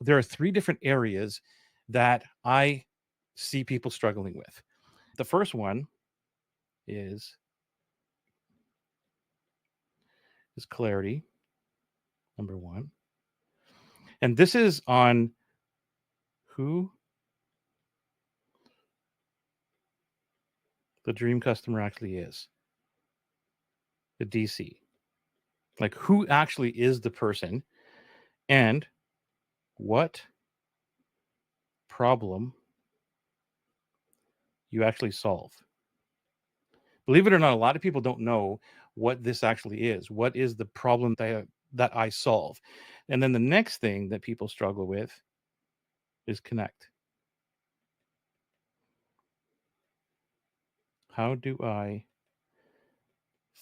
there are three different areas that I see people struggling with. The first one is clarity, number one. And this is on who the dream customer actually is, the DC. Like, who actually is the person and what problem you actually solve. Believe it or not, a lot of people don't know what this actually is. What is the problem that I solve? And then the next thing that people struggle with is connect. How do I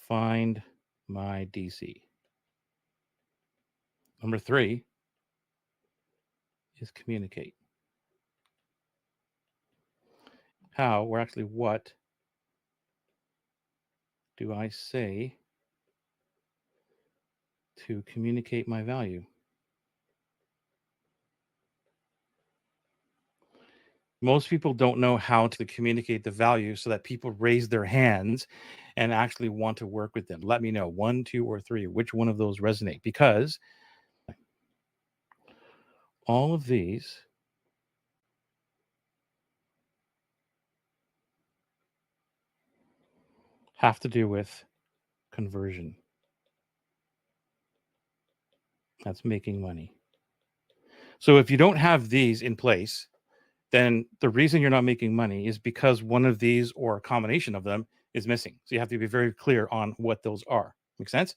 find my DC? Number three is communicate. How, or actually what, do I say to communicate my value? Most people don't know how to communicate the value so that people raise their hands and actually want to work with them. Let me know, 1, 2, or 3, which one of those resonate, because all of these have to do with conversion. That's making money. So if you don't have these in place, then the reason you're not making money is because one of these or a combination of them is missing. So you have to be very clear on what those are. Make sense?